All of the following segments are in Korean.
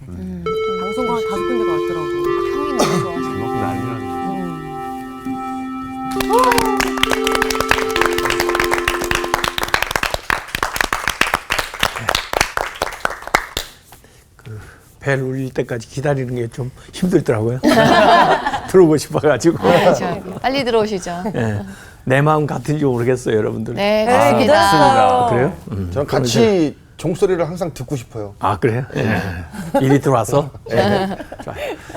같아. 방송가 한 5군데가 왔더라고. 향이 너무 좋아. 막 난리나네. 벨 울릴 때까지 기다리는 게 좀 힘들더라고요. 들어오고 싶어가지고. 그렇죠. 빨리 들어오시죠. 예. 내 마음 같은지 모르겠어요, 여러분들. 네, 네, 좋습니다. 기다렸어요. 그래요? 저는 같이 종소리를 항상 듣고 싶어요. 아, 그래요? 예. 일이 들어와서? 예. 자,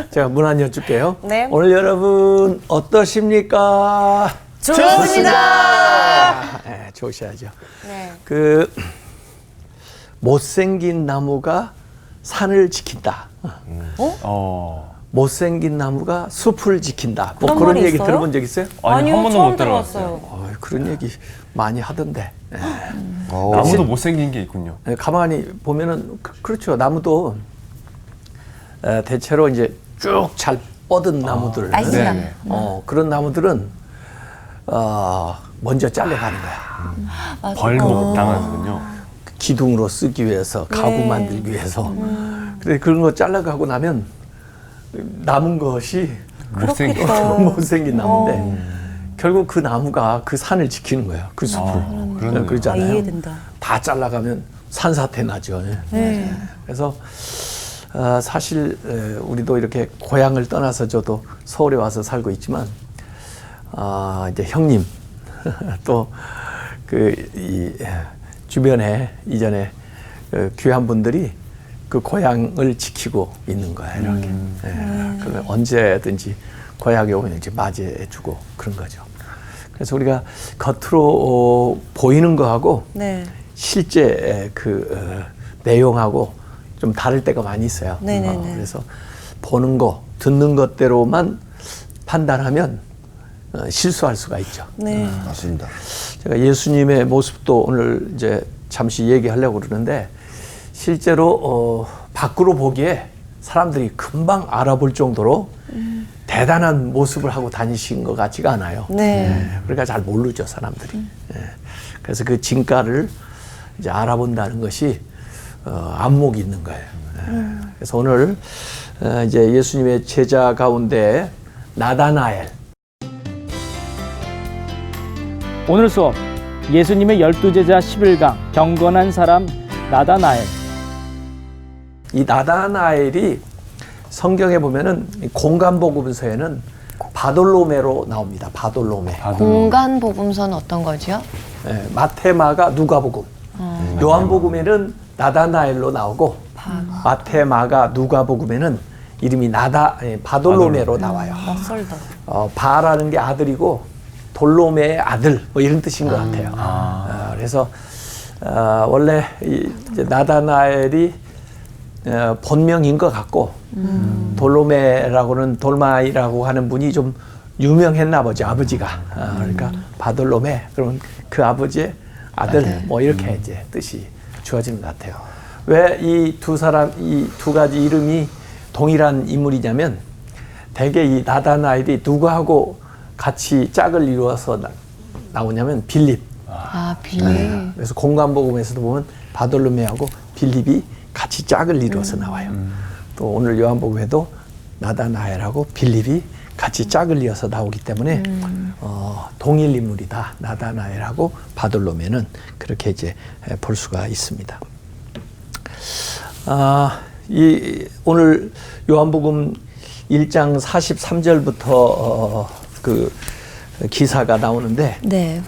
제가 문 안 여쭐게요. 네. 오늘 여러분 어떠십니까? 좋습니다. 예, 좋으셔야죠. 네. 그 못생긴 나무가 산을 지킨다. 못생긴 나무가 숲을 지킨다. 뭐 그런 그런 말이 얘기 있어요? 들어본 적 있어요? 아니, 한 번도 처음 못 들어봤어요. 들어봤어요. 그런 얘기 많이 하던데. 예. 나무도 못생긴 게 있군요. 예, 가만히 보면은 그렇죠. 나무도 대체로 이제 쭉 잘 뻗은 나무들, 날씬한. 네. 그런 나무들은 먼저 잘라가는 거야. 벌목 당하는군요. 기둥으로 쓰기 위해서, 가구 만들기 위해서. 근데 그런 거 잘라가고 나면 남은 것이 못생긴. 못생긴 나무인데 결국 그 나무가 그 산을 지키는 거야. 그 숲을. 그러네요. 아, 그러잖아요. 이해된다. 다 잘라가면 산사태 나죠. 예. 그래서 사실 우리도 이렇게 고향을 떠나서 저도 서울에 와서 살고 있지만 이제 형님 또 이 주변에 이전에 귀한 분들이 그 고향을 지키고 있는 거예요. 이렇게. 그러면 언제든지 고향에 오면 이제 맞이해주고 그런 거죠. 그래서 우리가 겉으로 보이는 거하고 네. 실제 내용하고 좀 다를 때가 많이 있어요. 네네네. 그래서 보는 거, 듣는 것대로만 판단하면 실수할 수가 있죠. 네. 맞습니다. 제가 예수님의 모습도 오늘 이제 잠시 얘기하려고 그러는데 실제로 밖으로 보기에 사람들이 금방 알아볼 정도로 대단한 모습을 하고 다니신 것 같지가 않아요. 네. 그러니까 잘 모르죠, 사람들이. 그래서 그 진가를 이제 알아본다는 것이 안목이 있는 거예요. 그래서 오늘 이제 예수님의 제자 가운데 나다나엘, 오늘 수업 예수님의 12제자 11강 경건한 사람 나다나엘. 이 나다나엘이 성경에 보면은 공간복음서에는 바돌로메로 나옵니다. 바돌로메. 공간 복음서는 어떤 거죠? 마테마가 누가복음. 요한복음에는 나다나엘로 나오고 마테마가 누가복음에는 이름이 바돌로메로 나와요. 낯설다. 바라는 게 아들이고 돌로메의 아들 뭐 이런 뜻인 것 같아요. 그래서 원래 이제 나다나엘이 본명인 것 같고 돌로메라고는 돌마이라고 하는 분이 좀 유명했나 보죠. 아버지가. 그러니까 바돌로메 그러면 그 아버지의 아들 뭐 이렇게 이제 뜻이 주어지는 것 같아요. 왜 이 이 두 가지 이름이 동일한 인물이냐면 대개 이 나다나엘이 누구하고 같이 짝을 이루어서 나오냐면 빌립. 빌립. 그래서 공간복음에서도 보면 바돌로메하고 빌립이 같이 짝을 이루어서 나와요. 또 오늘 요한복음에도 나다나엘하고 빌립이 같이 짝을 이어서 나오기 때문에 동일 인물이다. 나다나엘하고 바돌로메는 그렇게 이제 볼 수가 있습니다. 오늘 요한복음 1장 43절부터 그 기사가 나오는데 네.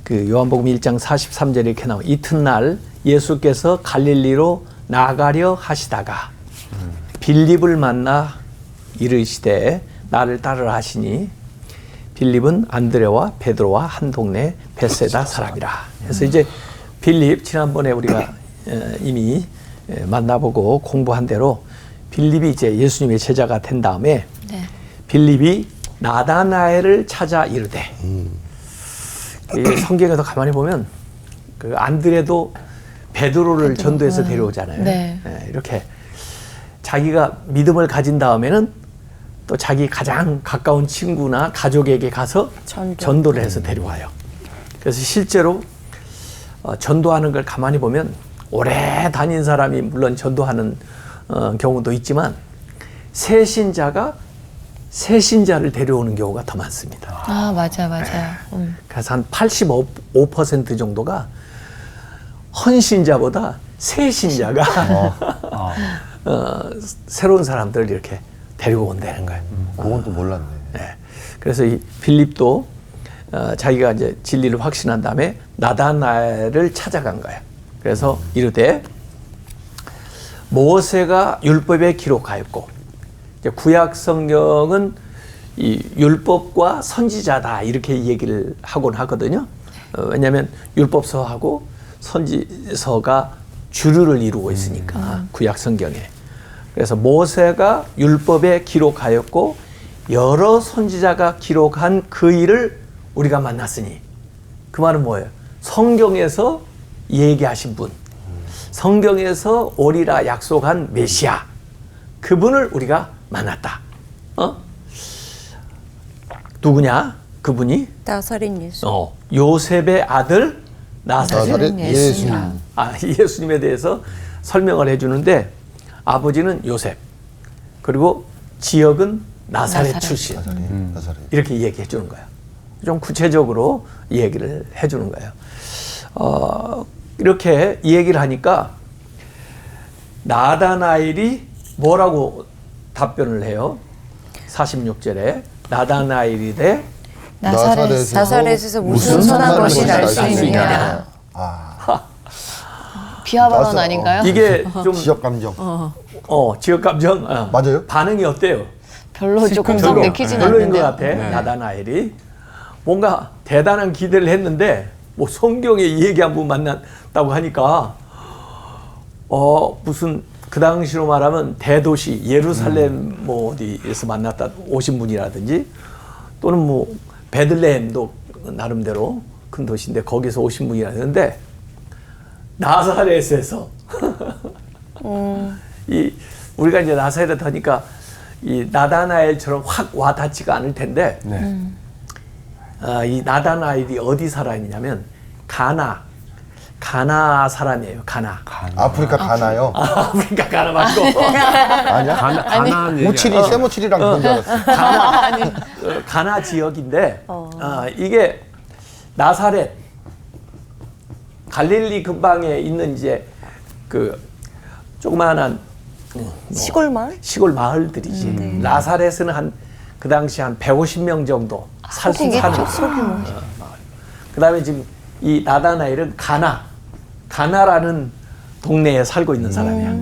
그 요한복음 1장 43절에 이렇게 나와요. 이튿날 예수께서 갈릴리로 나가려 하시다가 빌립을 만나 이르시되 나를 따르라 하시니 빌립은 안드레와 베드로와 한 동네 벳세다 사람이라. 그래서 이제 빌립 지난번에 우리가 이미 만나보고 공부한 대로 빌립이 이제 예수님의 제자가 된 다음에 빌립이 나다나엘을 찾아 이르되 성경에서 가만히 보면 그 안드레도 베드로를 전도해서 데려오잖아요. 네. 이렇게 자기가 믿음을 가진 다음에는 또 자기 가장 가까운 친구나 가족에게 가서 전도를 해서 데려와요. 그래서 실제로 전도하는 걸 가만히 보면 오래 다닌 사람이 물론 전도하는 경우도 있지만 새신자가 새신자를 데려오는 경우가 더 많습니다. 아, 맞아요. 그래서 한 85% 정도가 헌신자보다 새신자가 새로운 사람들을 이렇게 데리고 온다는 거예요. 그건 또 몰랐네. 네. 그래서 이 빌립도 자기가 이제 진리를 확신한 다음에 나다나엘을 찾아간 거예요. 그래서 이르되 모세가 율법에 기록하였고, 이제 구약 성경은 이 율법과 선지자다 이렇게 얘기를 하곤 하거든요. 왜냐하면 율법서하고 선지서가 주류를 이루고 있으니까 구약 성경에. 그래서 모세가 율법에 기록하였고 여러 선지자가 기록한 그 일을 우리가 만났으니, 그 말은 뭐예요? 성경에서 얘기하신 분, 성경에서 오리라 약속한 메시아, 그분을 우리가 만났다. 누구냐? 그분이 나사렛 예수. 요셉의 아들 나사렛 나사렛 예수님. 예수님에 대해서 설명을 해주는데, 아버지는 요셉, 그리고 지역은 나사렛 출신. 나사렛. 이렇게 얘기해 주는 거예요. 좀 구체적으로 얘기를 해 주는 거예요. 이렇게 얘기를 하니까 나다나엘이 뭐라고 답변을 해요? 46절에 나다나엘이 돼 나사렛에서 무슨 선한 것이 날 수 있느냐. 비하 발언 맞아. 아닌가요? 이게 좀 지역 감정. 지역 감정 맞아요? 반응이 어때요? 별로 조금 썩 내키진 별로인 것 않는데요. 같아. 나다나엘이 뭔가 대단한 기대를 했는데 뭐 성경에 이 얘기 한 번 만났다고 하니까 무슨 그 당시로 말하면 대도시 예루살렘 뭐 어디에서 만났다 오신 분이라든지, 또는 뭐 베들레헴도 나름대로 큰 도시인데 거기서 오신 분이라는데, 나사렛에서 이 우리가 이제 나사렛 하니까 이 나다나엘처럼 확 와닿지가 않을 텐데, 이 나다나엘이 어디 살아있냐면 가나 사람이에요. 가나. 아프리카 가나요? 아프리카 가나 맞고 아니야? 가나안 얘기. 모칠이 세모칠이랑 그런 줄 알았어. 가나 지역인데, 이게 나사렛 갈릴리 근방에 있는 이제 그 조그마한 시골 마을? 시골 마을들이지. 나사렛은 그 당시 한 150명 정도 살 수 있는 마을. 그다음에 지금 이 나다나엘은 가나라는 동네에 살고 있는 사람이야.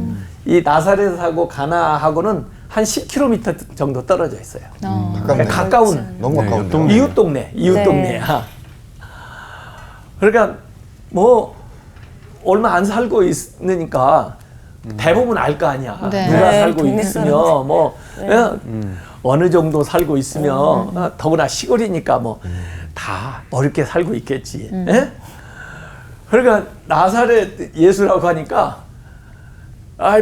이 나사렛하고 가나하고는 한 10km 정도 떨어져 있어요. 가깝네. 가까운 너무 가까운데. 이웃 동네야. 그러니까 뭐 얼마 안 살고 있으니까 대부분 알 거 아니야. 네. 누가 네, 살고 동네 있으며 뭐 어느 정도 살고 있으며 더구나 시골이니까 뭐 다 어렵게 살고 있겠지. 예? 그러니까 나사렛 예수라고 하니까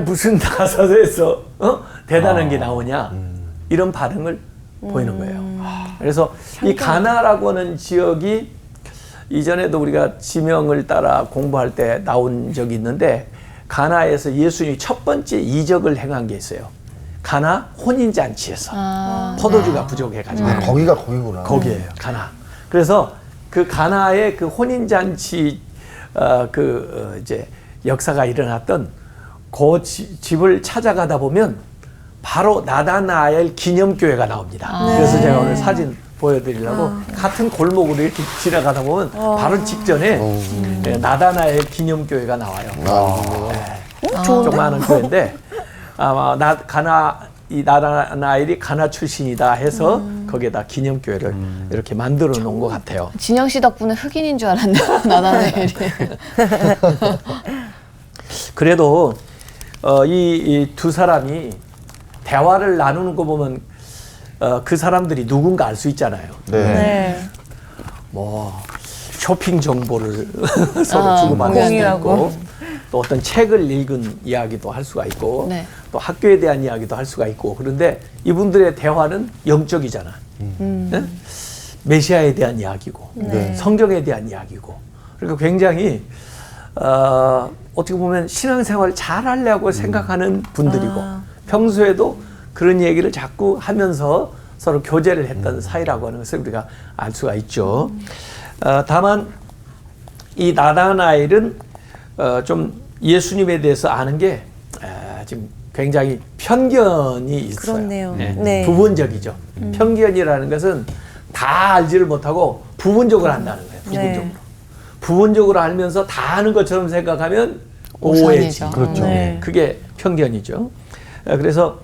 무슨 나사렛에서 대단한 게 나오냐, 이런 반응을 보이는 거예요. 그래서 이 가나라고 하는 지역이 이전에도 우리가 지명을 따라 공부할 때 나온 적이 있는데, 가나에서 예수님이 첫 번째 이적을 행한 게 있어요. 가나 혼인잔치에서 포도주가 부족해가지고 거기가 거기구나. 거기에요. 가나. 그래서 그 가나의 그 혼인잔치 이제 역사가 일어났던 그 집을 찾아가다 보면 바로 나다나엘 기념교회가 나옵니다. 그래서 제가 오늘 사진 보여드리려고 같은 골목으로 이렇게 지나가다 보면 바로 직전에 나다나엘 기념교회가 나와요. 조그마한 교회인데 아마 이 나다나엘이 가나 출신이다 해서 거기에다 기념교회를 이렇게 만들어 놓은 것 같아요. 진영 씨 덕분에 흑인인 줄 알았네요. 나다나엘이. 그래도 이 두 사람이 대화를 나누는 거 보면 그 사람들이 누군가 알 수 있잖아요. 네. 뭐 쇼핑 정보를 서로 주고받을 수도 공유하고. 있고, 또 어떤 책을 읽은 이야기도 할 수가 있고, 네. 또 학교에 대한 이야기도 할 수가 있고. 그런데 이분들의 대화는 영적이잖아. 네? 메시아에 대한 이야기고, 성경에 대한 이야기고. 그러니까 굉장히 어떻게 보면 신앙생활을 잘 하려고 생각하는 분들이고 평소에도 그런 얘기를 자꾸 하면서 서로 교제를 했던 사이라고 하는 것을 우리가 알 수가 있죠. 다만 이 나다나엘은 좀 예수님에 대해서 아는 게 지금 굉장히 편견이 있어요. 그렇네요. 네. 네. 부분적이죠. 편견이라는 것은 다 알지를 못하고 부분적으로 한다는 거예요. 부분적으로. 네. 부분적으로 알면서 다 아는 것처럼 생각하면 오해지. 오산이죠. 그렇죠. 네. 그게 편견이죠. 그래서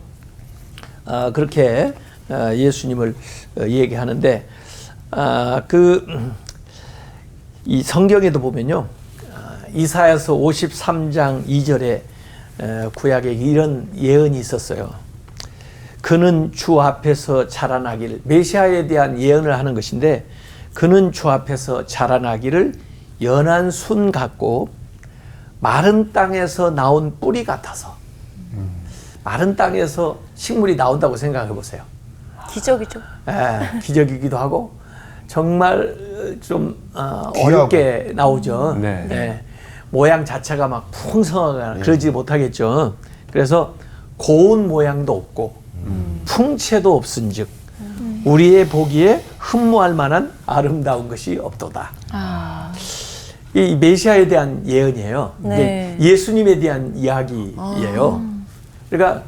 그렇게 예수님을 얘기하는데 이 성경에도 보면요. 이사야서 53장 2절에 구약에 이런 예언이 있었어요. 그는 주 앞에서 자라나기를, 메시아에 대한 예언을 하는 것인데, 그는 주 앞에서 자라나기를 연한 순 같고 마른 땅에서 나온 뿌리 같아서. 마른 땅에서 식물이 나온다고 생각해 보세요. 기적이죠. 기적이기도 하고 정말 좀 어렵게 나오죠. 네. 네. 모양 자체가 막 풍성하거나 그러지 못하겠죠. 그래서 고운 모양도 없고 풍채도 없은즉 우리의 보기에 흠모할 만한 아름다운 것이 없도다. 이 메시아에 대한 예언이에요. 네. 이게 예수님에 대한 이야기예요. 그러니까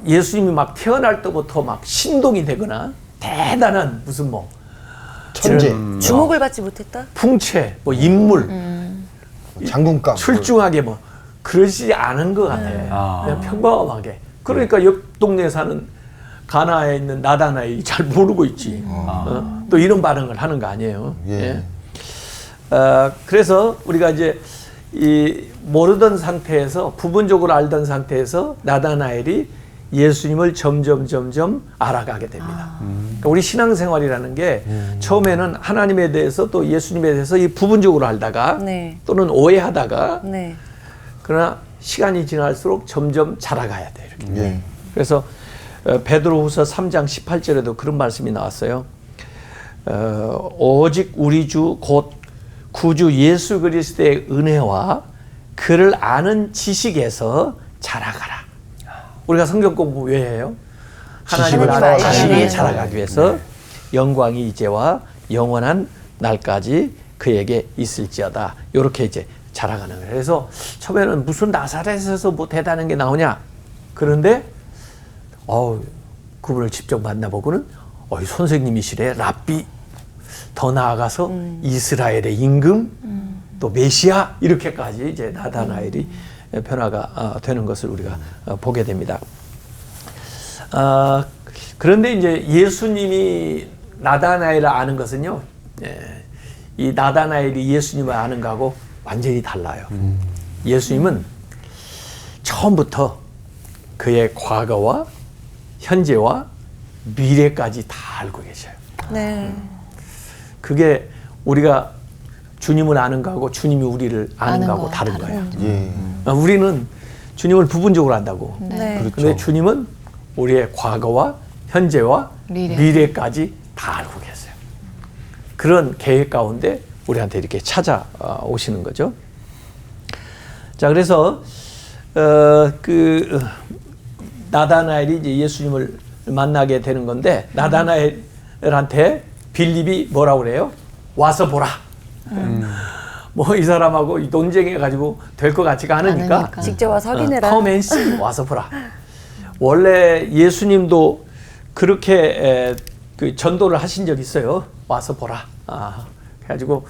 예수님이 막 태어날 때부터 막 신동이 되거나 대단한 무슨 뭐 천재, 주목을 받지 못했다? 풍채, 뭐 인물, 장군감, 출중하게 뭐 그러지 않은 것 같아요. 그냥 평범하게. 그러니까 옆 동네에 사는 가나에 있는 나다나엘이 잘 모르고 있지. 또 이런 반응을 하는 거 아니에요. 예. 그래서 우리가 이제 이 모르던 상태에서 부분적으로 알던 상태에서 나다나엘이 예수님을 점점 알아가게 됩니다. 그러니까 우리 신앙생활이라는 게 처음에는 하나님에 대해서 또 예수님에 대해서 이 부분적으로 알다가 네. 또는 오해하다가 네. 그러나 시간이 지날수록 점점 자라가야 돼요. 이렇게. 예. 그래서 베드로후서 3장 18절에도 그런 말씀이 나왔어요. 오직 우리 주 곧 구주 예수 그리스도의 은혜와 그를 아는 지식에서 자라가라. 우리가 성경 공부 왜 해요? 하나님을 하나님을 알아 알기 지식에 위해서. 자라가기 위해서 영광이 이제와 영원한 날까지 그에게 있을지어다. 이렇게 이제 자라가는 거예요. 그래서 처음에는 무슨 나사렛에서 뭐 대단한 게 나오냐? 그런데 그분을 직접 만나보고는 선생님이시래. 랍비. 더 나아가서 이스라엘의 임금, 또 메시아 이렇게까지 이제 나다나엘이 변화가 되는 것을 우리가 보게 됩니다. 그런데 이제 예수님이 나다나엘을 아는 것은요, 이 나다나엘이 예수님을 아는 거하고 완전히 달라요. 예수님은 처음부터 그의 과거와 현재와 미래까지 다 알고 계셔요. 네. 그게 우리가 주님을 아는 거하고 주님이 우리를 아는 아는 거하고 거와 다른 다른 거예요. 예. 우리는 주님을 부분적으로 안다고. 네. 그렇죠. 근데 주님은 우리의 과거와 현재와 미래까지 다 알고 계세요. 그런 계획 가운데 우리한테 이렇게 찾아오시는 거죠. 자, 그래서 나다나엘이 이제 예수님을 만나게 되는 건데 나다나엘한테 빌립이 뭐라고 그래요? 와서 보라. 뭐 이 사람하고 논쟁해가지고 될 것 같지가 않으니까 직접 와서 확인해라. Come and see. 와서 보라. 원래 예수님도 그렇게 그 전도를 하신 적이 있어요. 와서 보라. 그래가지고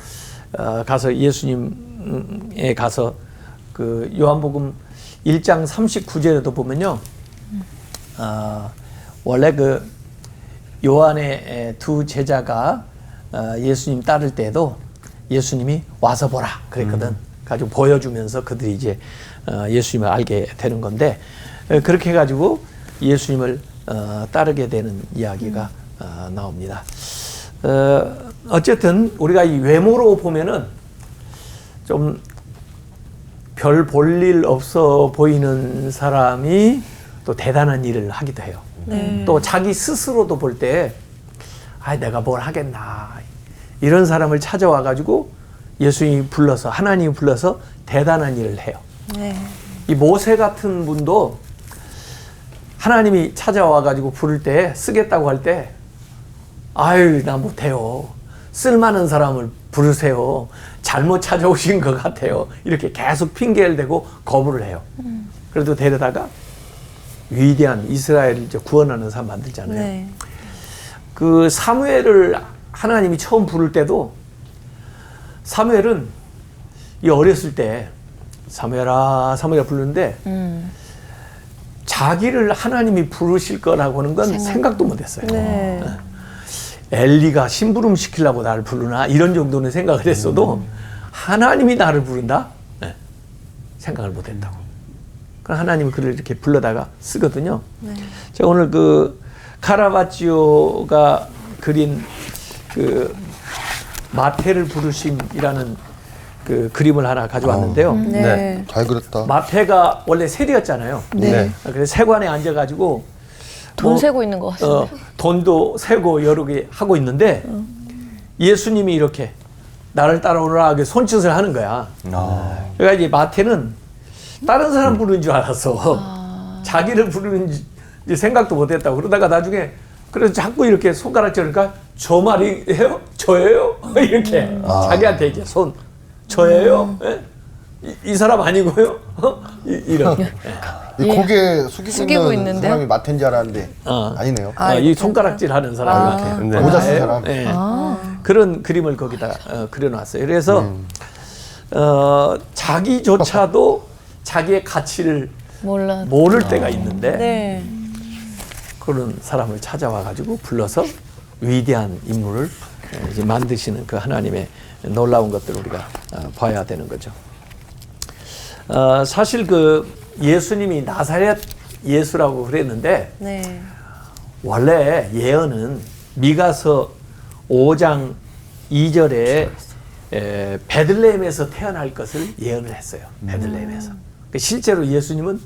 가서 예수님에 가서 그 요한복음 1장 39절에도 보면요. 원래 그 요한의 두 제자가 예수님 따를 때도 예수님이 와서 보라 그랬거든. 가지고 보여주면서 그들이 이제 예수님을 알게 되는 건데 그렇게 해가지고 예수님을 따르게 되는 이야기가 나옵니다. 어쨌든 우리가 이 외모로 보면은 좀 별 볼 일 없어 보이는 사람이 또 대단한 일을 하기도 해요. 또 자기 스스로도 볼 때 내가 뭘 하겠나 이런 사람을 찾아와 가지고 예수님이 불러서 하나님이 불러서 대단한 일을 해요. 네. 이 모세 같은 분도 하나님이 찾아와 가지고 부를 때 쓰겠다고 할 때 아유 나 못해요. 쓸만한 사람을 부르세요. 잘못 찾아오신 것 같아요. 이렇게 계속 핑계를 대고 거부를 해요. 그래도 데려다가 위대한 이스라엘을 이제 구원하는 사람 만들잖아요. 네. 그 사무엘을 하나님이 처음 부를 때도 사무엘은 이 어렸을 때 사무엘아 사무엘아 부르는데 자기를 하나님이 부르실 거라고는 건 생각도 못했어요. 네. 엘리가 심부름 시키려고 나를 부르나 이런 정도는 생각을 했어도 하나님이 나를 부른다? 네. 생각을 못했다고. 그럼 하나님이 그를 이렇게 불러다가 쓰거든요. 네. 제가 오늘 그 카라바지오가 그린 그 마태를 부르심이라는 그 그림을 하나 가져왔는데요. 네. 잘 그렸다. 마태가 원래 세리였잖아요. 네. 그래서 세관에 앉아가지고 돈 세고 있는 것 같은데. 돈도 세고 여러 개 하고 있는데 예수님이 이렇게 나를 따라오라 하게 손짓을 하는 거야. 그러니까 이제 마태는 다른 사람 부르는 줄 알았어. 자기를 부르는 생각도 못했다고. 그러다가 나중에 그래서 자꾸 이렇게 손가락질하니까 저 말이에요? 저예요? 이렇게 자기한테 이제 손 저예요? 예? 이 사람 아니고요? 이런. 이 고개 숙이고 숙이고 있는 있는데요? 사람이 마태인 줄 알았는데 아니네요. 이 손가락질 하는 사람 이렇게. 네. 모자 쓴 사람. 예. 그런 그림을 거기다 그려놨어요. 그래서 자기조차도 자기의 가치를 모를 때가 있는데 네. 그런 사람을 찾아와 가지고 불러서 위대한 인물을 이제 만드시는 그 하나님의 놀라운 것들을 우리가 봐야 되는 거죠. 사실 그 예수님이 나사렛 예수라고 그랬는데 네. 원래 예언은 미가서 5장 2절에 베들레헴에서 태어날 것을 예언을 했어요. 베들레헴에서. 실제로 예수님은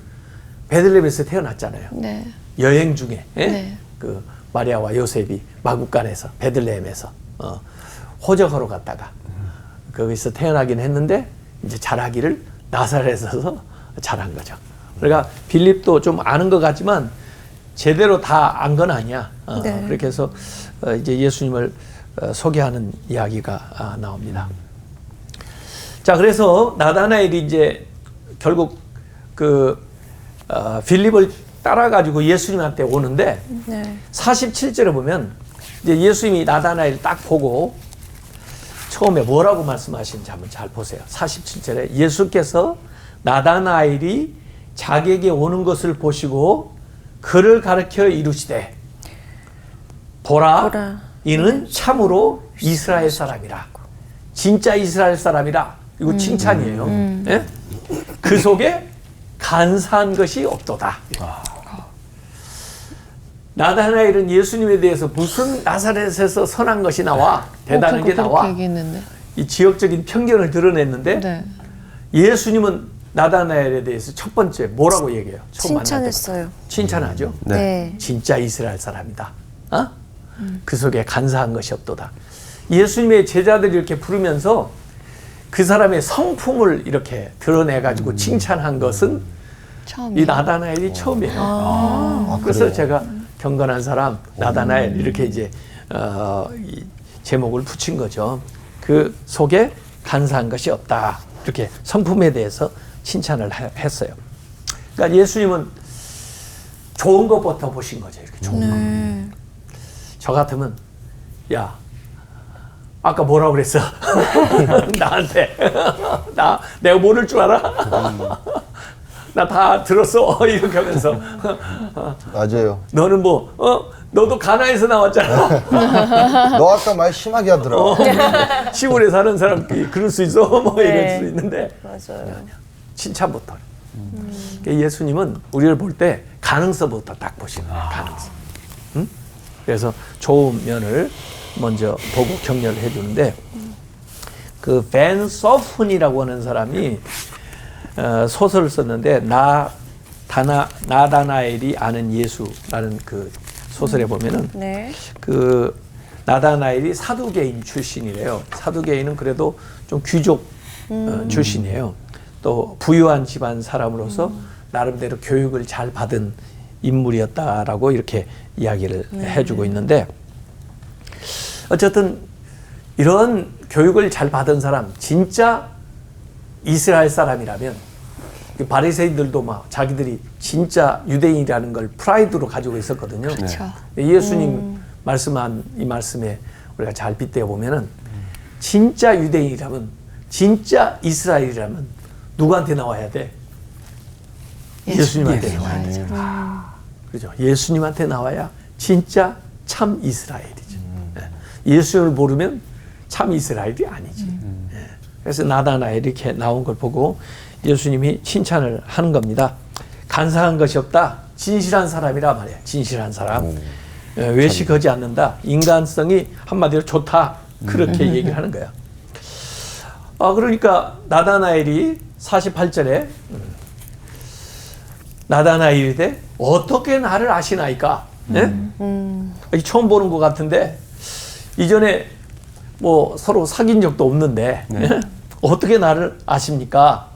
베들레헴에서 태어났잖아요. 네. 여행 중에 네. 그 마리아와 요셉이 마국간에서 베들레헴에서 호적하러 갔다가 거기서 태어나긴 했는데 이제 자라기를 나사렛에서 자란 거죠. 그러니까 빌립도 좀 아는 것 같지만 제대로 다 안 건 아니야. 네. 그렇게 해서 이제 예수님을 소개하는 이야기가 나옵니다. 자, 그래서 나다나엘이 이제 결국 그 빌립을 따라가지고 예수님한테 오는데 네. 47절에 보면 이제 예수님이 나다나엘을 딱 보고 처음에 뭐라고 말씀하시는지 한번 잘 보세요. 47절에 예수께서 나다나엘이 자기에게 오는 것을 보시고 그를 가르쳐 이르시되 보라. 이는 참으로 이스라엘 사람이라. 진짜 이스라엘 사람이라. 이거 칭찬이에요. 예? 그 속에 간사한 것이 없도다. 나다나엘은 예수님에 대해서 무슨 나사렛에서 선한 것이 나와 대단한 게 나와 얘기했는데. 이 지역적인 편견을 드러냈는데 네. 예수님은 나다나엘에 대해서 첫 번째 뭐라고 얘기해요? 처음 만날 때 칭찬했어요. 칭찬하죠. 네. 진짜 이스라엘 사람이다. 그 속에 간사한 것이 없도다. 예수님의 제자들이 이렇게 부르면서 그 사람의 성품을 이렇게 드러내가지고 칭찬한 것은 이 나다나엘이 처음이에요. 그래서 제가 경건한 사람 나다나엘 이렇게 이제 이 제목을 붙인 거죠. 그 속에 간사한 것이 없다. 이렇게 성품에 대해서 칭찬을 했어요. 그러니까 예수님은 좋은 것부터 보신 거죠. 이렇게 좋은 것. 저 같으면 야 아까 뭐라고 그랬어? 나한테 내가 모를 줄 알아? 나 다 들었어. 이렇게 하면서 맞아요. 너는 뭐 너도 가나에서 나왔잖아. 너 아까 말 심하게 하더라. 시골에 사는 사람끼리 그럴 수 있어. 뭐 네. 이럴 수 있는데 맞아요. 칭찬부터. 그러니까 예수님은 우리를 볼 때 가능성부터 딱 보시는 거예요. 가능성. 그래서 좋은 면을 먼저 보고 격려를 해주는데 그 벤 서픈이라고 하는 사람이 소설을 썼는데 나다나엘이 아는 예수라는 그 소설에 보면은 네. 그 나다나엘이 사두개인 출신이래요. 사두개인은 그래도 좀 귀족 출신이에요. 또 부유한 집안 사람으로서 나름대로 교육을 잘 받은 인물이었다라고 이렇게 이야기를 해주고 있는데, 어쨌든 이런 교육을 잘 받은 사람, 진짜 이스라엘 사람이라면, 바리새인들도 막 자기들이 진짜 유대인이라는 걸 프라이드로 가지고 있었거든요. 그렇죠. 예수님 말씀한 이 말씀에 우리가 잘 빗대어 보면은, 진짜 유대인이라면, 진짜 이스라엘이라면 누구한테 나와야 돼? 예수님한테 나와야 되죠. 그죠? 예수님한테 나와야 진짜 참 이스라엘이죠. 예수님을 모르면 참 이스라엘이 아니지. 그래서 나다나엘 이렇게 나온 걸 보고 예수님이 칭찬을 하는 겁니다. 간사한 것이 없다. 진실한 사람이라 말이야. 진실한 사람. 외식하지 않는다. 인간성이 한마디로 좋다. 그렇게 얘기를 하는 거야. 그러니까 나다나엘이 48절에 나다나엘이되 어떻게 나를 아시나이까? 처음 보는 것 같은데 이전에 뭐 서로 사귄 적도 없는데 어떻게 나를 아십니까?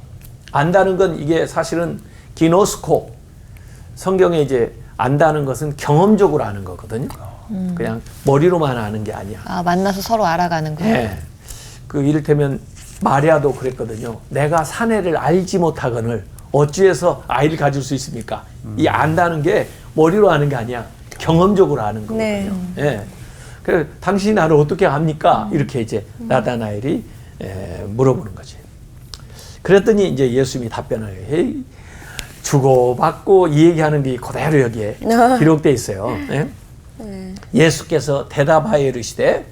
안다는 건 이게 사실은 기노스코, 성경에 이제 안다는 것은 경험적으로 아는 거거든요. 그냥 머리로만 아는 게 아니야. 만나서 서로 알아가는 거예요. 네. 그 이를테면 마리아도 그랬거든요. 내가 사내를 알지 못하거늘 어찌해서 아이를 가질 수 있습니까? 이 안다는 게 머리로 아는 게 아니야. 경험적으로 아는 거거든요. 네. 예. 그래서 당신이 나를 어떻게 압니까? 이렇게 이제 나다나엘이 물어보는 거지. 그랬더니 이제 예수님이 답변을 해. 주고받고 이 얘기하는 게 그대로 여기에 기록되어 있어요. 예? 예수께서 대답하여 이르시되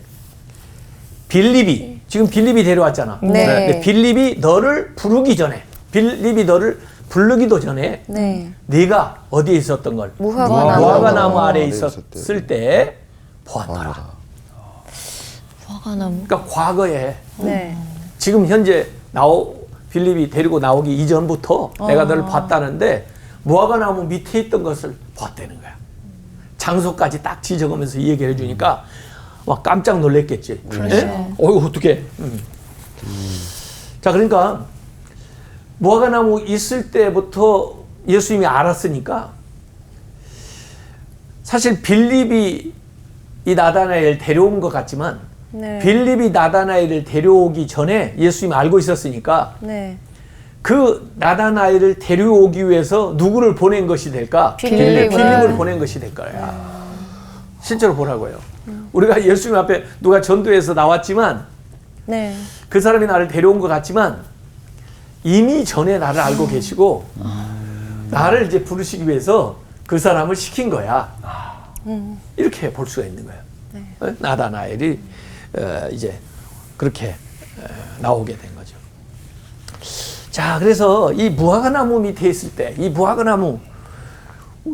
빌립이, 지금 빌립이 데려왔잖아. 네. 근데 빌립이 너를 부르기 전에, 빌립이 너를 부르기도 전에 네가 어디에 있었던 걸? 무화과나무 아래에 있었을 때 보았더라. 무화과나무. 그러니까 과거에 지금 현재 빌립이 데리고 나오기 이전부터 내가 너를 봤다는데 무화과나무 밑에 있던 것을 봤다는 거야. 장소까지 딱 지적하면서 이 얘기를 해주니까 막 깜짝 놀랐겠지. 그렇죠. 어떻게? 자, 그러니까 무화과나무 있을 때부터 예수님이 알았으니까 사실 빌립이 이 나다나엘 데려온 것 같지만 빌립이 나다나엘을 데려오기 전에 예수님이 알고 있었으니까 그 나다나엘을 데려오기 위해서 누구를 보낸 것이 될까? 빌립을 보낸 것이 될 거야. 실제로 보라고요. 우리가 예수님 앞에 누가 전도해서 나왔지만 그 사람이 나를 데려온 것 같지만 이미 전에 나를 알고 계시고 나를 이제 부르시기 위해서 그 사람을 시킨 거야. 이렇게 볼 수가 있는 거예요. 나다나엘이 이제 그렇게 나오게 된 거죠. 자, 그래서 이 무화과나무 밑에 있을 때, 이 무화과나무,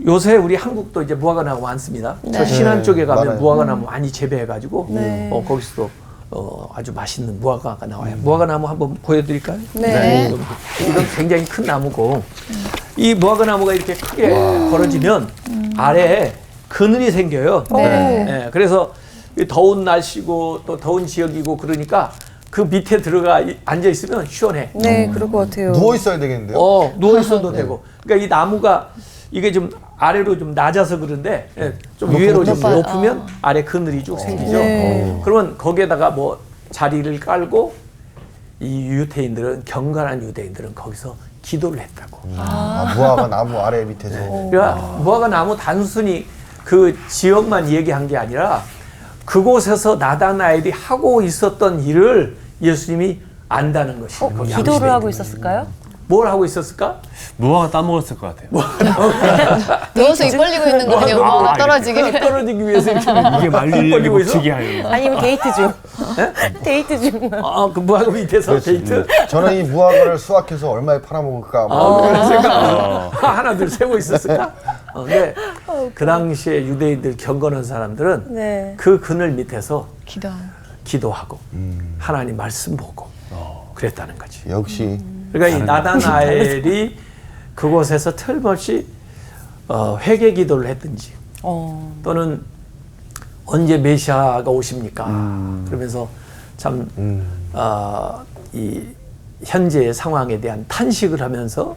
요새 우리 한국도 이제 무화과나무 많습니다. 저 신안 쪽에 가면 무화과나무 많이 재배해가지고 거기서도 아주 맛있는 무화과가 나와요. 무화과나무 한번 보여드릴까요? 이건 굉장히 큰 나무고 이 무화과나무가 이렇게 크게 벌어지면 아래에 그늘이 생겨요. 그래서 더운 날씨고 또 더운 지역이고 그러니까 그 밑에 들어가 앉아 있으면 시원해. 그럴 것 같아요. 누워 있어야 되겠는데요? 누워 있어도 되고. 그러니까 이 나무가 이게 좀 아래로 좀 낮아서 그런데 좀 위로 좀 높으면 아래 그늘이 쭉 생기죠. 그러면 거기에다가 뭐 자리를 깔고 이 유대인들은, 경건한 유대인들은 거기서 기도를 했다고. 무화과 나무 아래 밑에서. 그러니까 무화과 나무 단순히 그 지역만 얘기한 게 아니라 그곳에서 나다나엘이 하고 있었던 일을 예수님이 안다는 것이. 기도를 하고 있었을까요? 뭘 하고 있었을까? 무화과 따먹었을 것 같아요. 누워서 입 벌리고 있는 거 아니에요? 무화과 떨어지게. 떨어지기 위해서 이렇게 이게 말리려고 묵히게 하려고. 아니면 데이트 중. 데이트 중. 그 무화과 밑에서 데이트. 저는 이 무화과를 수확해서 얼마에 팔아먹을까. 그런 생각 하나 둘 세고 있었을까? 근데 그 당시에 유대인들, 경건한 사람들은 그 그늘 밑에서 기도하고 하나님 말씀 보고 그랬다는 거지. 역시. 그러니까 이 나다나엘이 그곳에서 틀림없이 회개 기도를 했든지 또는 언제 메시아가 오십니까? 그러면서 참 이 현재의 상황에 대한 탄식을 하면서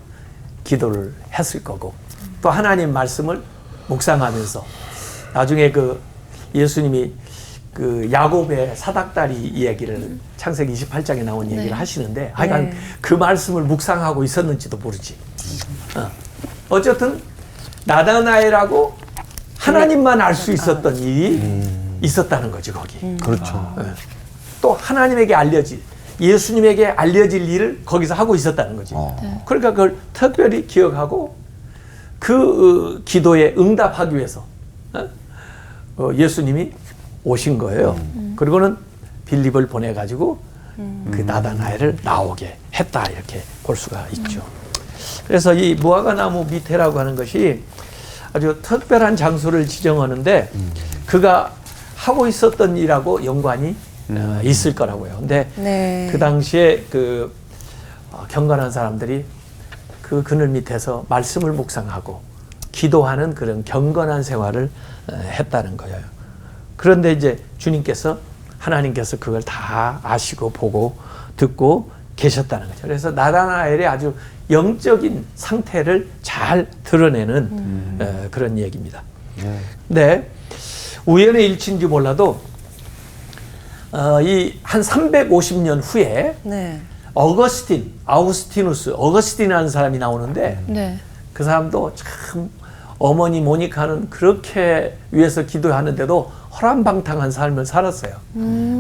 기도를 했을 거고, 또 하나님 말씀을 묵상하면서 나중에 그 예수님이 그 야곱의 사닥다리 이야기를 창세기 28장에 나온 얘기를 하시는데, 하여간 그 말씀을 묵상하고 있었는지도 모르지. 어쨌든 나다나엘하고 하나님만 알 수 있었던 일이 있었다는 거지, 거기. 그렇죠. 또 하나님에게 예수님에게 알려질 일을 거기서 하고 있었다는 거지. 그러니까 그걸 특별히 기억하고 그 기도에 응답하기 위해서 예수님이 오신 거예요. 그리고는 빌립을 보내가지고 그 나다나엘을 나오게 했다, 이렇게 볼 수가 있죠. 그래서 이 무화과 나무 밑에라고 하는 것이 아주 특별한 장소를 지정하는데 그가 하고 있었던 일하고 연관이 있을 거라고요. 근데 그 당시에 그 경건한 사람들이 그 그늘 밑에서 말씀을 묵상하고 기도하는 그런 경건한 생활을 했다는 거예요. 그런데 이제 하나님께서 그걸 다 아시고 보고 듣고 계셨다는 거죠. 그래서 나다나엘의 아주 영적인 상태를 잘 드러내는 그런 얘기입니다. 근데 우연의 일치인지 몰라도 이 한 350년 후에 어거스틴이라는 사람이 나오는데 그 사람도 참 어머니 모니카는 그렇게 위해서 기도하는데도 허람방탕한 삶을 살았어요.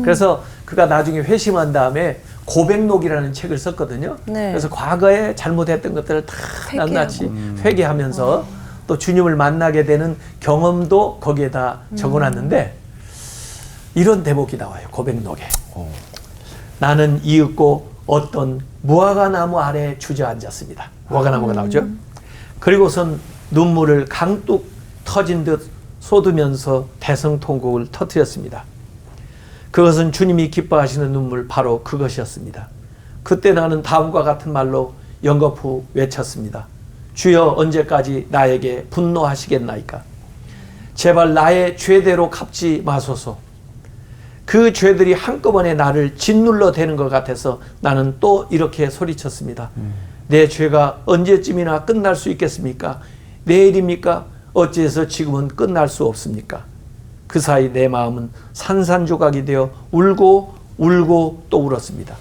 그래서 그가 나중에 회심한 다음에 고백록이라는 책을 썼거든요. 그래서 과거에 잘못했던 것들을 다 낱낱이 회개하면서 또 주님을 만나게 되는 경험도 거기에다 적어놨는데 이런 대목이 나와요. 고백록에. 나는 이윽고 어떤 무화과 나무 아래에 주저앉았습니다. 무화과 나무가 나오죠. 그리고선 눈물을 강둑 터진 듯 쏟으면서 대성통곡을 터뜨렸습니다. 그것은 주님이 기뻐하시는 눈물, 바로 그것이었습니다. 그때 나는 다음과 같은 말로 연거푸 외쳤습니다. 주여, 언제까지 나에게 분노하시겠나이까? 제발 나의 죄대로 갚지 마소서. 그 죄들이 한꺼번에 나를 짓눌러 대는 것 같아서 나는 또 이렇게 소리쳤습니다. 내 죄가 언제쯤이나 끝날 수 있겠습니까? 내일입니까? 어찌해서 지금은 끝날 수 없습니까? 그 사이 내 마음은 산산조각이 되어 울고 또 울었습니다.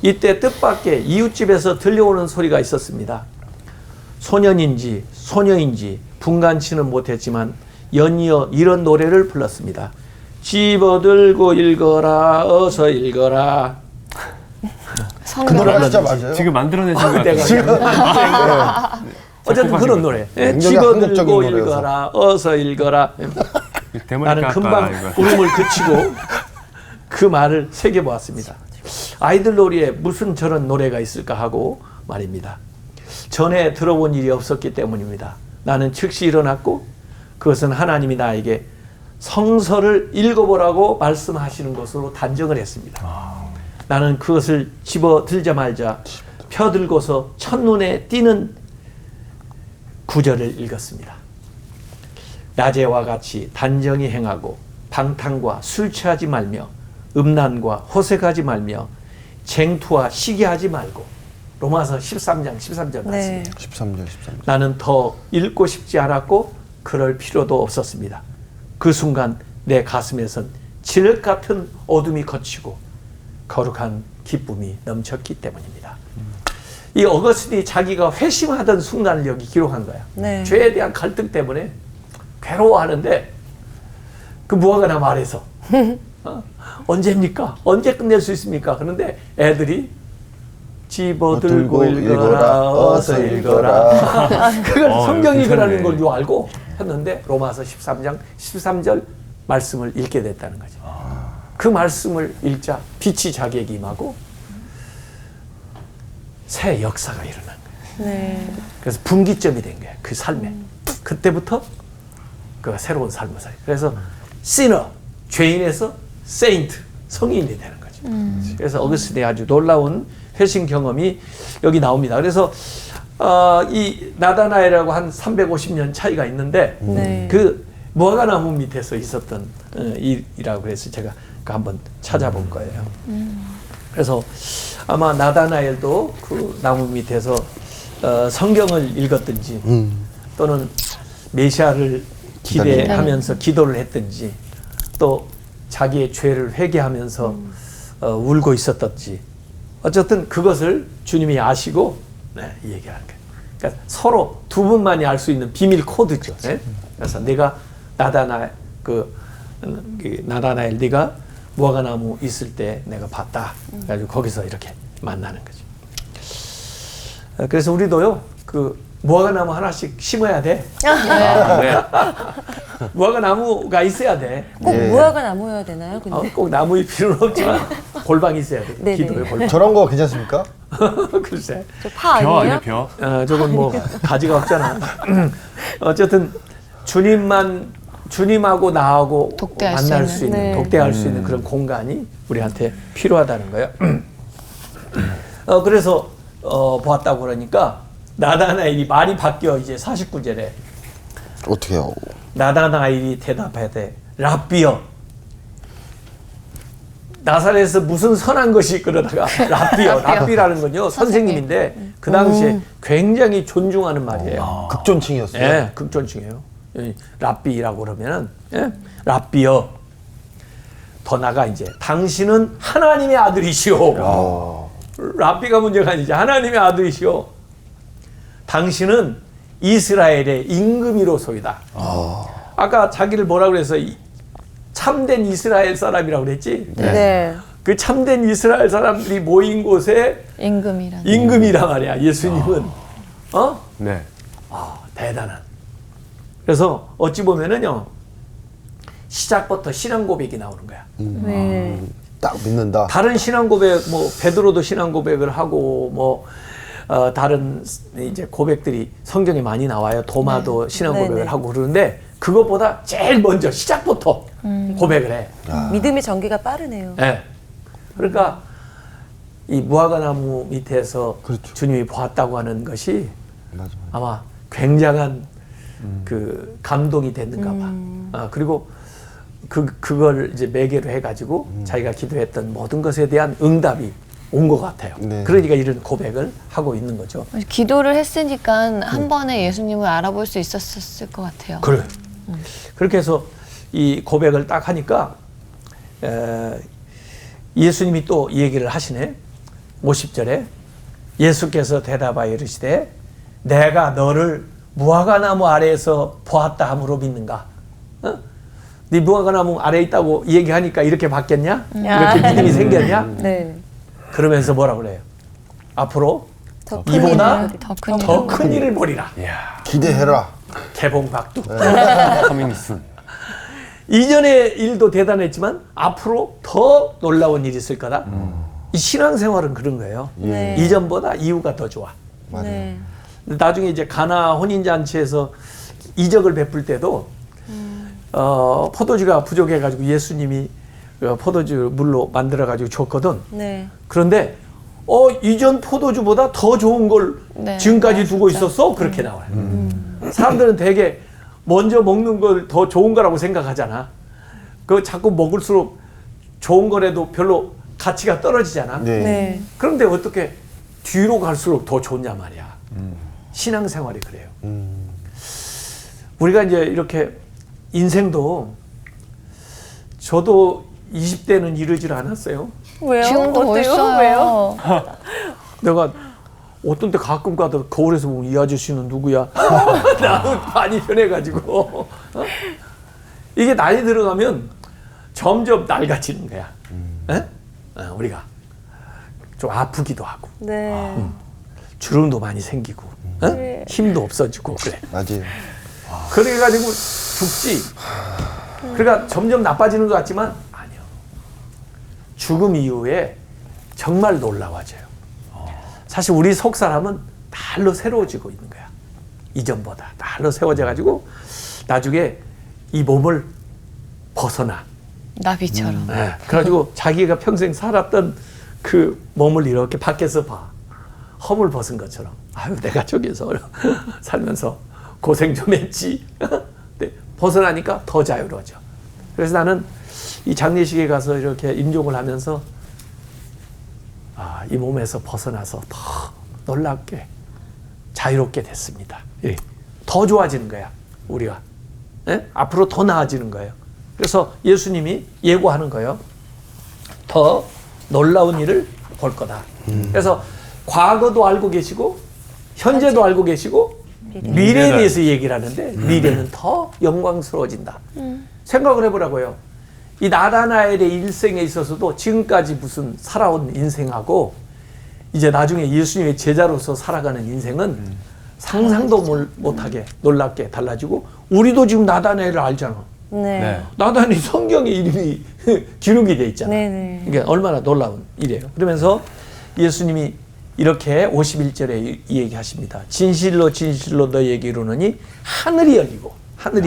이때 뜻밖의 이웃집에서 들려오는 소리가 있었습니다. 소년인지 소녀인지 분간치는 못했지만 연이어 이런 노래를 불렀습니다. 집어들고 읽어라, 어서 읽어라. 그 노래가 진짜 맞아요? 지금 만들어내신 것 같아요. 어쨌든 그런 노래. 집어들고 읽어라, 어서 읽어라. 나는 금방 울음을 그치고 그 말을 새겨보았습니다. 아이들 놀이에 무슨 저런 노래가 있을까 하고 말입니다. 전에 들어본 일이 없었기 때문입니다. 나는 즉시 일어났고 그것은 하나님이 나에게 성서를 읽어보라고 말씀하시는 것으로 단정을 했습니다. 나는 그것을 집어들자마자 펴들고서 첫눈에 띄는 구절을 읽었습니다. 낮에와 같이 단정히 행하고 방탕과 술 취하지 말며 음란과 호색하지 말며 쟁투와 시기하지 말고. 로마서 13장 13절 말씀이에요. 13절. 나는 더 읽고 싶지 않았고 그럴 필요도 없었습니다. 그 순간 내 가슴에선 칠흑 같은 어둠이 걷히고 거룩한 기쁨이 넘쳤기 때문입니다. 이 어거스틴이 자기가 회심하던 순간을 여기 기록한 거야. 죄에 대한 갈등 때문에 괴로워하는데 그 무화과 나무 아래서 언제입니까? 언제 끝낼 수 있습니까? 그런데 애들이 집어들고 읽어라, 어서 읽어라. 그걸 성경 읽으라는 걸 알고 했는데 로마서 13장 13절 말씀을 읽게 됐다는 거죠. 그 말씀을 읽자 빛이 자기에게 임하고 새 역사가 일어난 거예요. 그래서 분기점이 된 거예요. 그 삶에. 그때부터 그가 새로운 삶을 살아요. 그래서 시너, 죄인에서 세인트, 성인이 되는 거죠. 그래서 어거스틴의 아주 놀라운 회심 경험이 여기 나옵니다. 그래서 이 나다나엘하고 한 350년 차이가 있는데 그 무화과 나무 밑에서 있었던 일이라고 그래서 제가 한번 찾아본 거예요. 그래서 아마 나다나엘도 그 나무 밑에서 성경을 읽었든지 또는 메시아를 기대하면서 기도를 했든지 또 자기의 죄를 회개하면서 울고 있었던지 어쨌든 그것을 주님이 아시고 얘기하는 거예요. 그러니까 서로 두 분만이 알 수 있는 비밀 코드죠. 네? 그래서 내가 나다나엘 네가 무화과 나무 있을 때 내가 봤다. 그래가지고 거기서 이렇게 만나는 거죠. 그래서 우리도요 그 무화과 나무 하나씩 심어야 돼. 네. 무화과 나무가 있어야 돼. 꼭 무화과 나무여야 되나요? 근데? 꼭 나무일 필요는 없지만 골방이 있어야 돼. 네네. 기도의 골방. 저런 거 괜찮습니까? 글쎄. 파 벼 아니에요? 아니야 벼? 저건 뭐 가지가 없잖아. 어쨌든 주님하고 나하고 독대할 만날 수 수 있는, 네. 독대할 수 있는 그런 공간이 우리한테 필요하다는 거예요. 그래서 보았다고 그러니까 나다나엘이 말이 바뀌어 이제 49절에 어떻게 해요? 나다나엘이 대답하되 랍비여 나사렛에서 무슨 선한 것이 그러다가 랍비여 랍비라는 건요 선생님인데 그 당시에 굉장히 존중하는 말이에요. 극존칭이었어요. 예, 극존칭이에요. 랍비라고 그러면은 랍비여 더 나가 이제 당신은 하나님의 아들이시오. 랍비가 문제가 아니지 하나님의 아들이시오. 당신은 이스라엘의 임금이로소이다. 아까 자기를 뭐라고 그래서 참된 이스라엘 사람이라고 그랬지? 네. 그 참된 이스라엘 사람들이 모인 곳에 임금이란 말이야. 예수님은 네. 대단한. 그래서 어찌 보면은요 시작부터 신앙 고백이 나오는 거야. 네. 딱 믿는다. 다른 신앙 고백, 뭐 베드로도 신앙 고백을 하고 뭐 다른 이제 고백들이 성경에 많이 나와요. 도마도 신앙 고백을 네네. 하고 그러는데 그것보다 제일 먼저 시작부터 고백을 해. 믿음의 전개가 빠르네요. 네. 그러니까 이 무화과 나무 밑에서 그렇죠. 주님이 보았다고 하는 것이 맞아. 아마 굉장한 그 감동이 됐는가 봐. 그리고 그걸 이제 매개로 해가지고 자기가 기도했던 모든 것에 대한 응답이 온 것 같아요. 네. 그러니까 이런 고백을 하고 있는 거죠. 기도를 했으니까 한 번에 예수님을 알아볼 수 있었을 것 같아요. 그래. 그렇게 해서 이 고백을 딱 하니까 예수님이 또 이 얘기를 하시네. 50절에 예수께서 대답하여 이르시되 내가 너를 무화과 나무 아래에서 보았다 함으로 믿는가? 네 무화과 나무 아래에 있다고 얘기하니까 이렇게 바뀌었냐? 이렇게 믿음이 생겼냐? 네. 그러면서 뭐라 그래요? 앞으로 더 큰 이보다 일을 더 큰 일을 보리라. 기대해라. 개봉박두. 커밍순. 이전의 일도 대단했지만 앞으로 더 놀라운 일이 있을 거다. 이 신앙생활은 그런 거예요. 네. 이전보다 이후가 더 좋아. 맞아요. 네. 나중에 이제 가나 혼인잔치에서 이적을 베풀 때도 포도주가 부족해가지고 예수님이 포도주 물로 만들어가지고 줬거든. 네. 그런데 이전 포도주보다 더 좋은 걸 네, 지금까지 두고 있었어? 그렇게 나와요. 사람들은 되게 먼저 먹는 걸 더 좋은 거라고 생각하잖아. 그 자꾸 먹을수록 좋은 거라도 별로 가치가 떨어지잖아. 네. 네. 그런데 어떻게 뒤로 갈수록 더 좋냐 말이야. 신앙생활이 그래요. 우리가 이제 이렇게 인생도 저도 20대는 이러질 않았어요. 왜요? 지금도 어때요? 벌써요. 왜요? 내가 어떤 때 가끔 가다 거울에서 보면 이 아저씨는 누구야? 나도 많이 변해가지고 이게 나이 들어가면 점점 낡아지는 거야. 에? 우리가 좀 아프기도 하고 네. 주름도 많이 생기고 네. 힘도 없어지고 그래. 맞아요. 그래가지고 죽지. 그러니까 점점 나빠지는 것 같지만 아니요. 죽음 이후에 정말 놀라워져요. 사실 우리 속 사람은 날로 새로워지고 있는 거야. 이전보다 날로 새워져가지고 나중에 이 몸을 벗어나. 나비처럼. 네. 그래가지고 자기가 평생 살았던 그 몸을 이렇게 밖에서 봐. 허물 벗은 것처럼. 아유, 내가 저기서 살면서 고생 좀 했지. 근데 벗어나니까 더 자유로워져. 그래서 나는 이 장례식에 가서 이렇게 임종을 하면서 이 몸에서 벗어나서 더 놀랍게 자유롭게 됐습니다. 예. 더 좋아지는 거야, 우리가. 예? 앞으로 더 나아지는 거예요. 그래서 예수님이 예고하는 거예요. 더 놀라운 일을 볼 거다. 그래서 과거도 알고 계시고 현재도 알고 계시고 미래에 대해서 얘기를 하는데 미래는 더 영광스러워진다. 생각을 해보라고요. 이 나다나엘의 일생에 있어서도 지금까지 무슨 살아온 인생하고 이제 나중에 예수님의 제자로서 살아가는 인생은 상상도 못하게 놀랍게 달라지고 우리도 지금 나다나엘을 알잖아. 네. 나다나엘 성경에 이름이 기록이 돼 있잖아. 네네. 이게 얼마나 놀라운 일이에요. 그러면서 예수님이 이렇게 51절에 이 얘기하십니다. 진실로 진실로 너희에게 이르노니 하늘이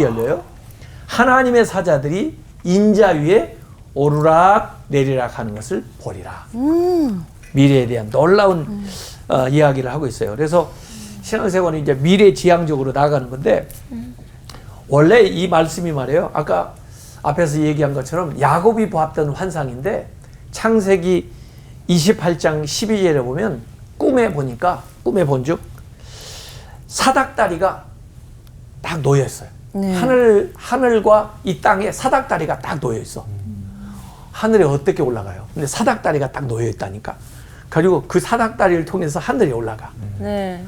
열려요. 하나님의 사자들이 인자 위에 오르락 내리락 하는 것을 보리라. 미래에 대한 놀라운 이야기를 하고 있어요. 그래서 신앙생활은 이제 미래지향적으로 나아가는 건데 원래 이 말씀이 말이에요. 아까 앞에서 얘기한 것처럼 야곱이 보았던 환상인데 창세기 28장 12절에 보면 꿈에 본즉 사닥다리가 딱 놓여 있어요. 네. 하늘과 이 땅에 사닥다리가 딱 놓여 있어. 하늘에 어떻게 올라가요? 근데 사닥다리가 딱 놓여 있다니까. 그리고 그 사닥다리를 통해서 하늘에 올라가. 네.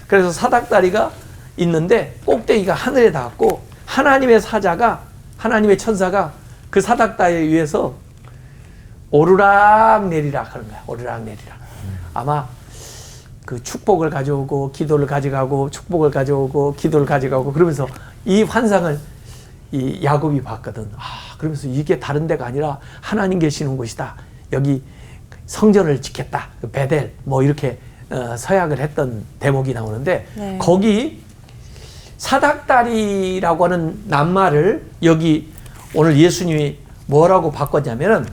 그래서 사닥다리가 있는데 꼭대기가 하늘에 닿았고 하나님의 천사가 그 사닥다리 위에서 오르락 내리락 하는 거야. 오르락 내리락. 아마 그 축복을 가져오고 기도를 가져가고 축복을 가져오고 기도를 가져가고 그러면서 이 환상을 이 야곱이 봤거든. 그러면서 이게 다른 데가 아니라 하나님 계시는 곳이다. 여기 성전을 짓겠다. 베델 뭐 이렇게 서약을 했던 대목이 나오는데 네. 거기 사닥다리라고 하는 낱말을 여기 오늘 예수님이 뭐라고 바꿨냐면은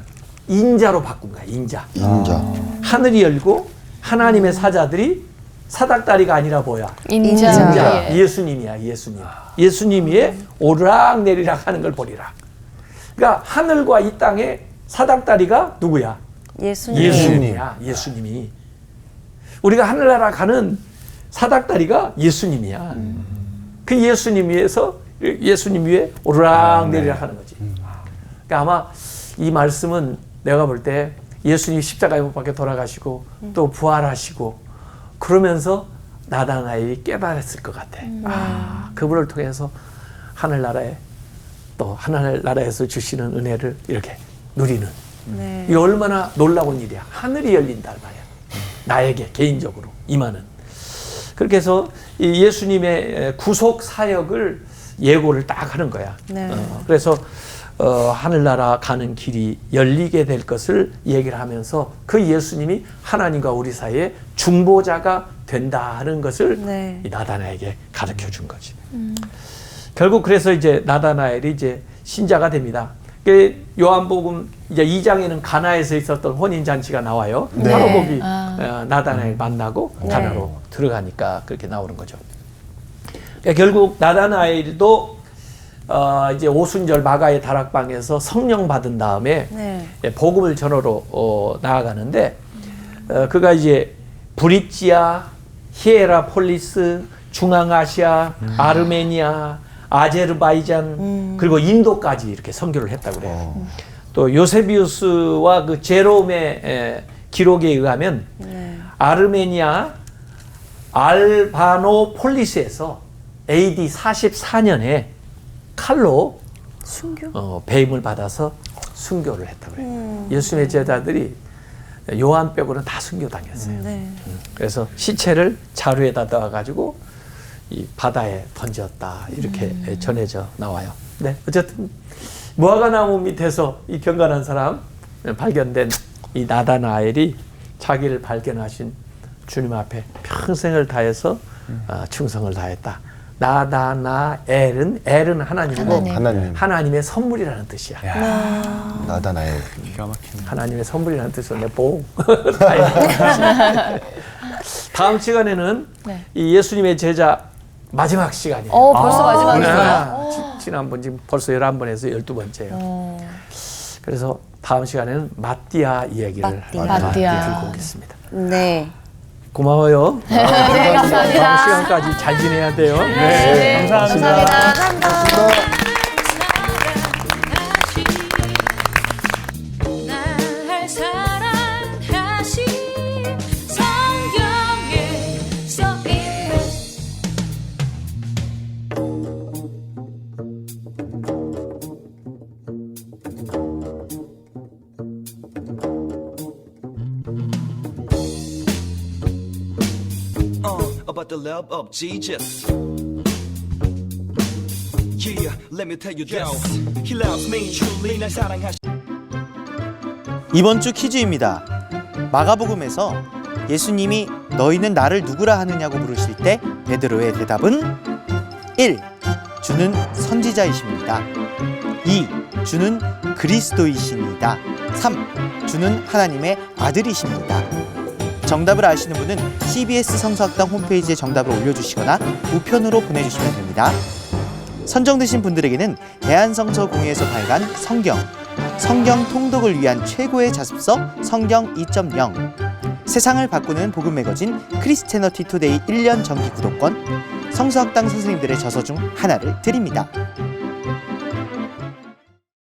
인자로 바꾼 거야. 인자. 하늘이 열고 하나님의 사자들이 사닥다리가 아니라 뭐야? 인자. 예수님이야. 예수님 위에 오르락 내리락 하는 걸 보리라. 그러니까 하늘과 이 땅에 사닥다리가 누구야? 예수님이야. 예수님이. 우리가 하늘나라 가는 사닥다리가 예수님이야. 그 예수님 위에 오르락 내리락 하는 거지. 그러니까 아마 이 말씀은 내가 볼 때 예수님이 십자가에 못 박혀 돌아가시고 또 부활하시고 그러면서 나다나엘이 깨달았을 것 같아. 그분을 통해서 하늘나라에서 주시는 은혜를 이렇게 누리는. 네. 이게 얼마나 놀라운 일이야. 하늘이 열린단 말이야. 나에게 개인적으로 임하는. 그렇게 해서 이 예수님의 구속 사역을 예고를 딱 하는 거야. 네. 그래서 하늘나라 가는 길이 열리게 될 것을 얘기를 하면서 그 예수님이 하나님과 우리 사이에 중보자가 된다는 것을 네. 이 나다나엘에게 가르쳐 준 거지. 결국 그래서 이제 나다나엘이 이제 신자가 됩니다. 요한복음 이제 2장에는 가나에서 있었던 혼인 잔치가 나와요. 네. 사로복이 나다나엘 만나고 네. 가나로 들어가니까 그렇게 나오는 거죠. 그러니까 결국 나다나엘도 이제 오순절 마가의 다락방에서 성령 받은 다음에 네. 복음을 전하러 나아가는데 그가 이제 브리지아, 히에라폴리스, 중앙아시아, 아르메니아, 아제르바이잔 그리고 인도까지 이렇게 선교를 했다고 그래요. 또 요세비우스와 그 제롬의 기록에 의하면 아르메니아 알바노폴리스에서 AD 44년에 칼로 배임을 받아서 순교를 했다고 그래요. 예수님의 제자들이 요한 빼고는 다 순교당했어요. 네. 그래서 시체를 자루에다 넣어가지고 이 바다에 던졌다 이렇게 전해져 나와요. 네, 어쨌든 무화과나무 밑에서 이 경건한 사람 발견된 이 나다나엘이 자기를 발견하신 주님 앞에 평생을 다해서 충성을 다했다. 나다나엘은 하나님이고 하나님의 선물이라는 뜻이야. 나다나엘. 기가 막히네. 하나님의 선물이라는 뜻으로 내 복. 다음 시간에는 네. 이 예수님의 제자 마지막 시간이에요. 벌써 마지막이에요. 지난번 지금 벌써 11번에서 12번째예요. 그래서 다음 시간에는 마띠아 이야기를 마띠아. 들고 오겠습니다. 네. 고마워요. 네, 감사합니다. 다음 시간까지 잘 지내야 돼요. 네, 감사합니다. 날 사랑하신 성경에 써있는 about the love of Jesus. Yeah, let me tell you this. He loves me truly. 날 사랑하시. 이번 주 퀴즈입니다. 마가복음에서 예수님이 너희는 나를 누구라 하느냐고 물으실 때 베드로의 대답은 1. 주는 선지자이십니다. 2. 주는 그리스도이십니다. 3. 주는 하나님의 아들이십니다. 정답을 아시는 분은 CBS 성서학당 홈페이지에 정답을 올려주시거나 우편으로 보내주시면 됩니다. 선정되신 분들에게는 대한성서공회에서 발간 성경 통독을 위한 최고의 자습서 성경 2.0, 세상을 바꾸는 복음 매거진 크리스채너티 투데이 1년 정기 구독권, 성서학당 선생님들의 저서 중 하나를 드립니다.